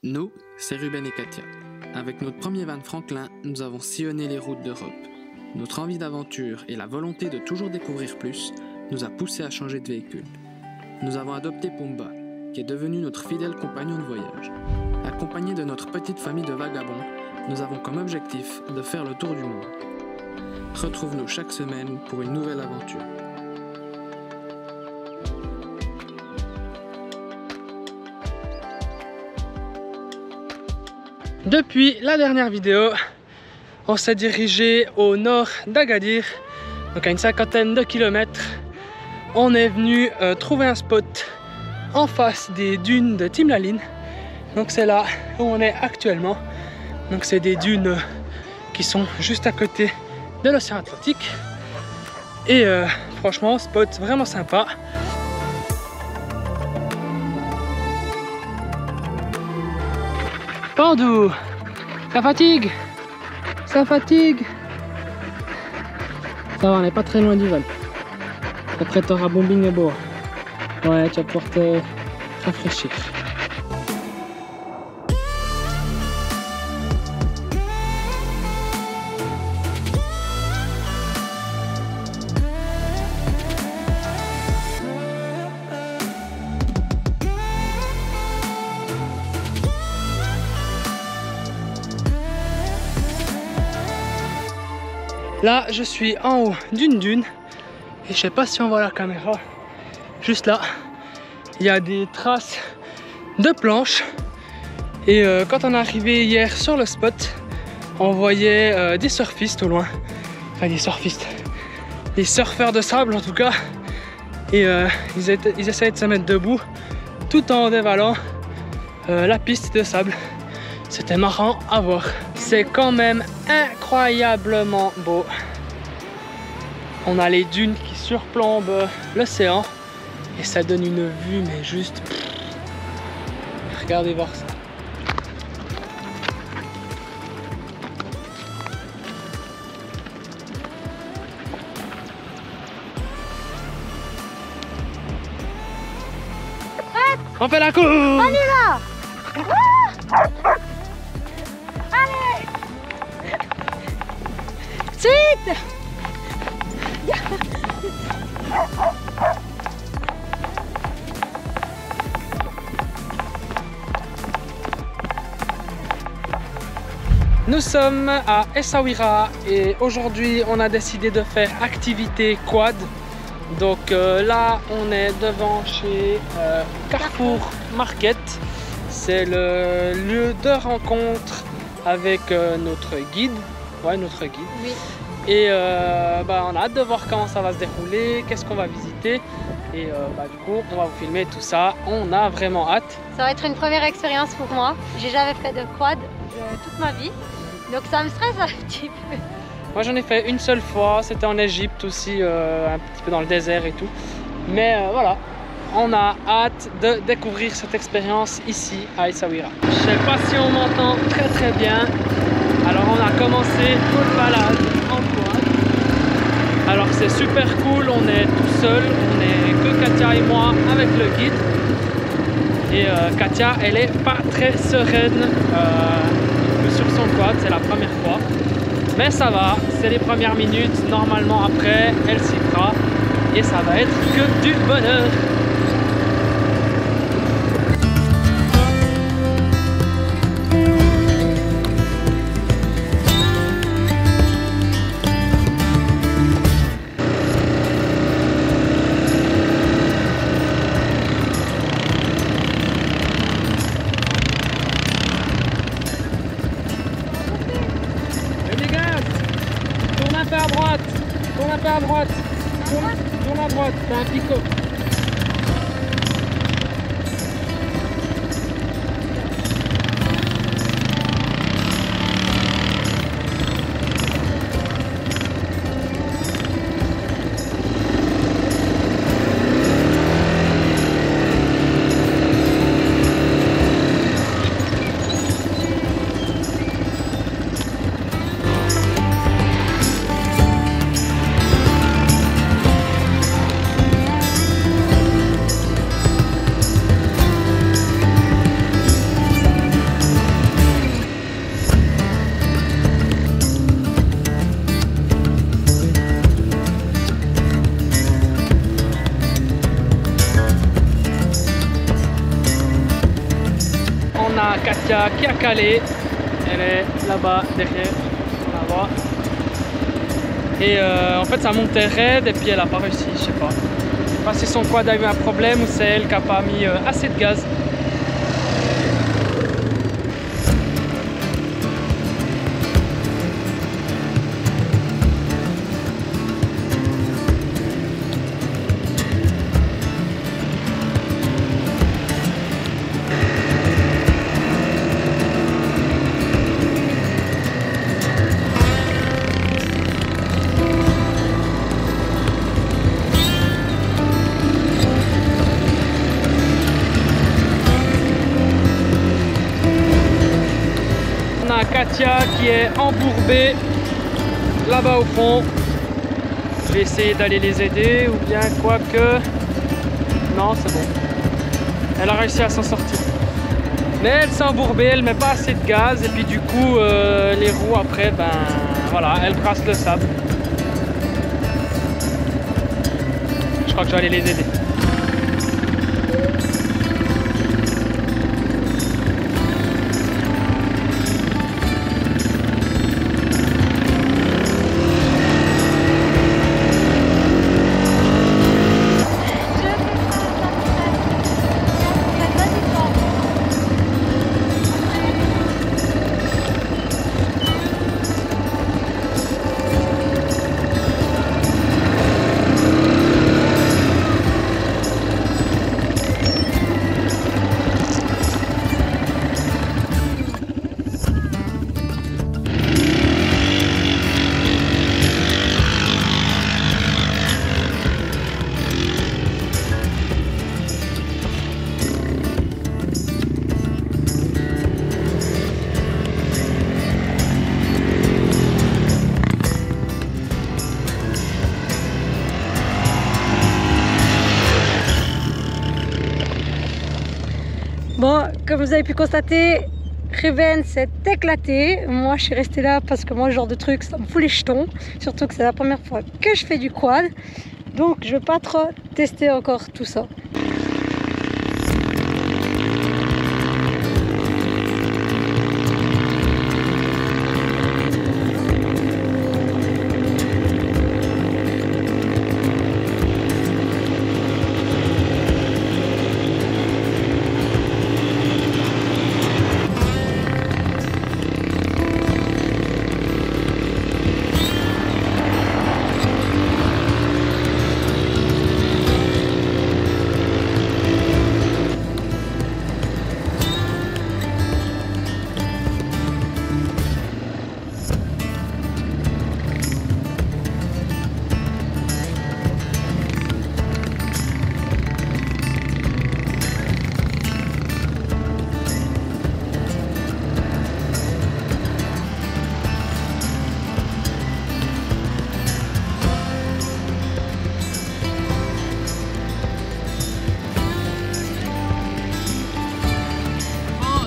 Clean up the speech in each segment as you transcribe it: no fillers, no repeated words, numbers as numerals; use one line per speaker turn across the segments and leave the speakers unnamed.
Nous, c'est Ruben et Katia. Avec notre premier van Franklin, nous avons sillonné les routes d'Europe. Notre envie d'aventure et la volonté de toujours découvrir plus nous a poussés à changer de véhicule. Nous avons adopté Pumba, qui est devenu notre fidèle compagnon de voyage. Accompagné de notre petite famille de vagabonds, nous avons comme objectif de faire le tour du monde. Retrouve-nous chaque semaine pour une nouvelle aventure.
Depuis la dernière vidéo, on s'est dirigé au nord d'Agadir, donc à une 50aine de kilomètres. On est venu trouver un spot en face des dunes de Timlalin. Donc c'est là où on est actuellement. Donc c'est des dunes qui sont juste à côté de l'océan Atlantique. Et franchement, spot vraiment sympa. Pandou, ça fatigue? Ça fatigue? Ça va, on n'est pas très loin du vol. Après t'auras bombing et beau. Ouais, tu vas pouvoir te rafraîchir. Là, je suis en haut d'une dune et je sais pas si on voit la caméra. Juste là, il y a des traces de planches et quand on est arrivé hier sur le spot, on voyait des surfistes au loin. Enfin, des surfistes, des surfeurs de sable en tout cas. Et ils essayaient de se mettre debout tout en dévalant la piste de sable. C'était marrant à voir. C'est quand même incroyablement beau. On a les dunes qui surplombent l'océan et ça donne une vue mais juste... Regardez voir ça. On fait la course!
On y va! Allez! Vite!
Nous sommes à Essaouira et aujourd'hui on a décidé de faire activité quad. Donc là on est devant chez Carrefour Market. C'est le lieu de rencontre avec notre guide. Ouais, notre guide.
Oui.
Et on a hâte de voir comment ça va se dérouler, qu'est-ce qu'on va visiter. Et du coup, on va vous filmer tout ça. On a vraiment hâte.
Ça va être une première expérience pour moi. J'ai jamais fait de quad toute ma vie. Donc ça me stresse un petit peu.
Moi j'en ai fait une seule fois, c'était en Égypte aussi, un petit peu dans le désert et tout. Mais voilà, on a hâte de découvrir cette expérience ici à Essaouira. Je sais pas si on m'entend très bien. Alors on a commencé notre balade en quad. Alors c'est super cool, on est tout seul, on est que Katia et moi avec le guide. Et Katia, elle est pas très sereine sur son quad, c'est la première fois. Mais ça va, c'est les premières minutes, normalement après, elle s'y fera. Et ça va être que du bonheur. À droite, tourne un peu à droite, tourne à droite, t'as un picot. on a Katia qui a calé. Elle est là-bas derrière, on la voit. Et en fait ça montait raide et puis elle a pas réussi, je sais pas. Je sais pas si son quad a eu un problème ou c'est elle qui a pas mis assez de gaz. Katia qui est embourbée là-bas au fond. Je vais essayer d'aller les aider ou bien quoi que... Non, c'est bon. Elle a réussi à s'en sortir. Mais elle s'est embourbée, elle met pas assez de gaz et puis du coup les roues après, ben voilà, elles brassent le sable. Je crois que je vais aller les aider.
Bon, comme vous avez pu constater, Ruben s'est éclaté. Moi, je suis restée là parce que moi, ce genre de truc, ça me fout les jetons. Surtout que c'est la première fois que je fais du quad. Donc, je ne vais pas trop tester encore tout ça.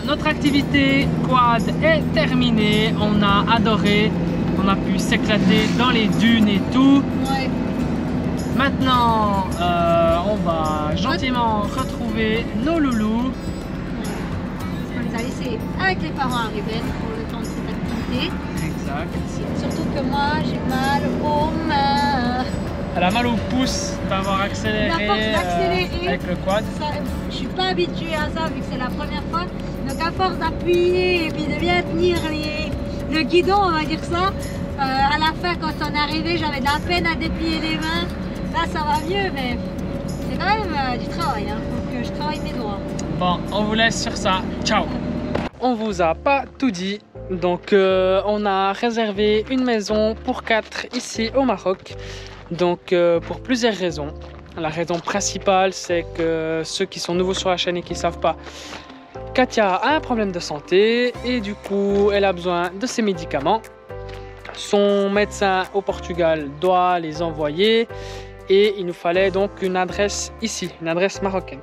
Notre activité quad est terminée, on a adoré, on a pu s'éclater dans les dunes et tout.
Ouais.
Maintenant, on va gentiment retrouver nos loulous.
On les a laissés avec les parents à Ruben pour le temps de cette activité.
Exact.
Surtout que moi, j'ai mal aux mains.
Elle a mal au pouce d'avoir accéléré,
La force d'accélérer.
avec le quad.
Ça, je suis pas habituée à ça vu que c'est la première fois. Donc à force d'appuyer et puis de bien tenir le guidon, on va dire ça, à la fin quand on est arrivé, j'avais de la peine à déplier les mains. Là ça va mieux, mais c'est quand même du travail, hein. Donc je travaille mes doigts.
Bon, on vous laisse sur ça. Ciao. On vous a pas tout dit. Donc on a réservé une maison pour 4 ici au Maroc. Donc pour plusieurs raisons. La raison principale, c'est que ceux qui sont nouveaux sur la chaîne et qui ne savent pas, Katia a un problème de santé et du coup elle a besoin de ses médicaments. Son médecin au Portugal doit les envoyer et il nous fallait donc une adresse ici, une adresse marocaine.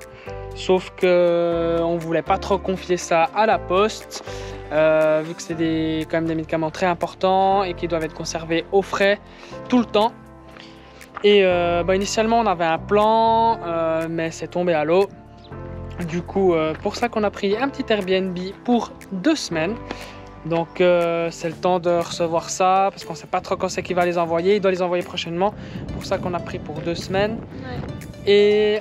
Sauf que on voulait pas trop confier ça à la poste vu que c'est quand même des médicaments très importants et qui doivent être conservés au frais tout le temps. Et initialement on avait un plan mais c'est tombé à l'eau. Du coup, pour ça qu'on a pris un petit Airbnb pour 2 semaines. Donc c'est le temps de recevoir ça parce qu'on ne sait pas trop quand c'est qu'il va les envoyer. Il doit les envoyer prochainement. Pour ça qu'on a pris pour 2 semaines. Ouais. Et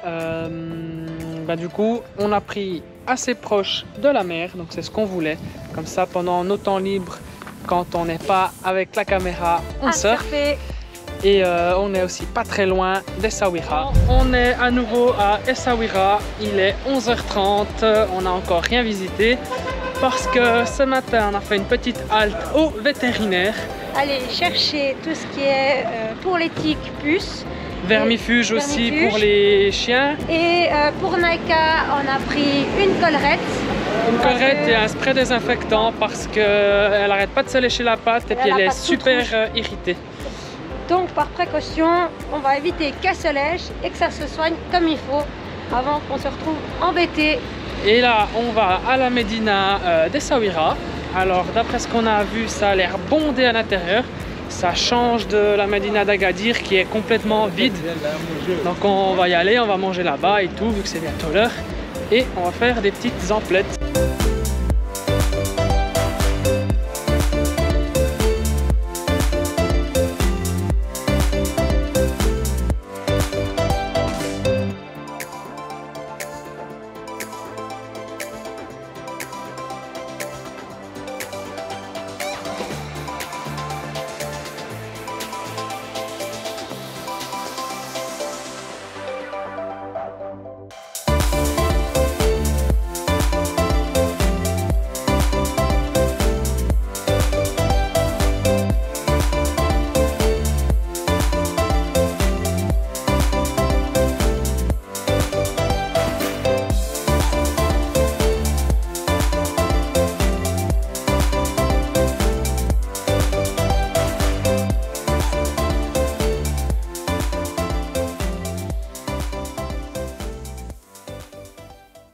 du coup, on a pris assez proche de la mer. Donc c'est ce qu'on voulait. Comme ça, pendant nos temps libres, quand on n'est pas avec la caméra, on surfe. Et on est aussi pas très loin d'Essaouira. On est à nouveau à Essaouira. Il est 11h30. On n'a encore rien visité. Parce que ce matin, on a fait une petite halte au vétérinaire.
Aller chercher tout ce qui est pour les tiques, puces.
Vermifuge aussi pour les chiens.
Et pour Naika, on a pris une collerette.
Une collerette et un spray désinfectant parce qu'elle n'arrête pas de se lécher la patte et puis elle est super irritée.
Donc par précaution, on va éviter qu'elle se lèche et que ça se soigne comme il faut avant qu'on se retrouve embêté.
Et là, on va à la Médina d'Essaouira. Alors, d'après ce qu'on a vu, ça a l'air bondé à l'intérieur. Ça change de la Médina d'Agadir qui est complètement vide. Donc, on va y aller, on va manger là-bas et tout, vu que c'est bientôt l'heure. Et on va faire des petites emplettes.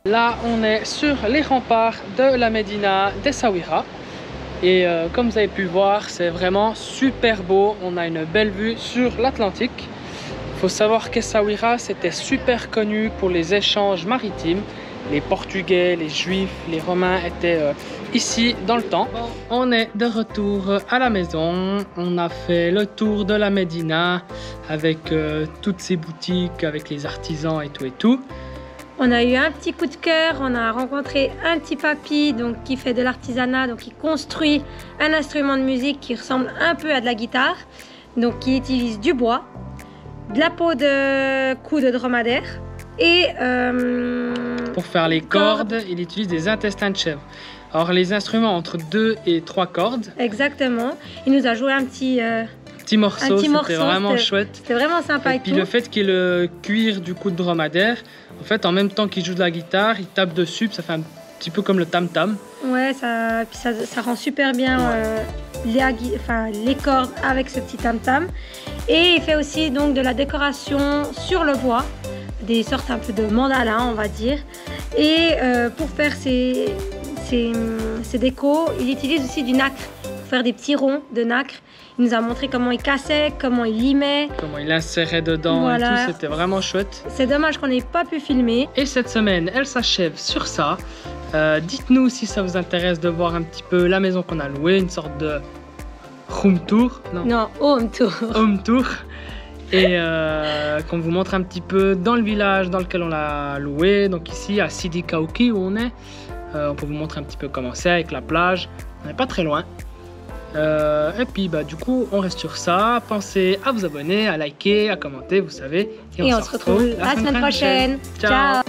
Là, on est sur les remparts de la Médina d'Essaouira. Et comme vous avez pu le voir, c'est vraiment super beau. On a une belle vue sur l'Atlantique. Il faut savoir qu'Essaouira, c'était super connu pour les échanges maritimes. Les Portugais, les Juifs, les Romains étaient ici dans le temps. On est de retour à la maison. On a fait le tour de la Médina avec toutes ces boutiques, avec les artisans et tout et tout.
On a eu un petit coup de cœur, on a rencontré un petit papy donc, qui fait de l'artisanat, donc qui construit un instrument de musique qui ressemble un peu à de la guitare. Donc qui utilise du bois, de la peau de cou de dromadaire et...
pour faire les cordes, il utilise des intestins de chèvre. Alors les instruments entre 2 et 3 cordes.
Exactement. Il nous a joué un petit
morceau, c'était vraiment chouette.
C'était vraiment sympa.
Et puis le fait qu'il y ait le cuir du cou de dromadaire, en fait, en même temps qu'il joue de la guitare, il tape dessus, ça fait un petit peu comme le tam-tam.
Ouais, ça rend super bien les cordes avec ce petit tam-tam. Et il fait aussi donc de la décoration sur le bois, des sortes un peu de mandala, on va dire. Et pour faire ces décos, il utilise aussi du nacre, pour faire des petits ronds de nacre. Il nous a montré comment il cassait, comment il limait. Comment
il insérait dedans voilà. Et tout, c'était vraiment chouette.
C'est dommage qu'on n'ait pas pu filmer.
Et cette semaine, elle s'achève sur ça. Dites-nous si ça vous intéresse de voir un petit peu la maison qu'on a louée, une sorte de room tour.
Non, home tour.
Home tour. Et qu'on vous montre un petit peu dans le village dans lequel on l'a loué. Donc ici, à Sidi Kaouki, où on est. On peut vous montrer un petit peu comment c'est avec la plage. On n'est pas très loin. Et puis du coup on reste sur ça. Pensez à vous abonner, à liker, à commenter, vous savez.
Et on se retrouve la semaine prochaine. Ciao.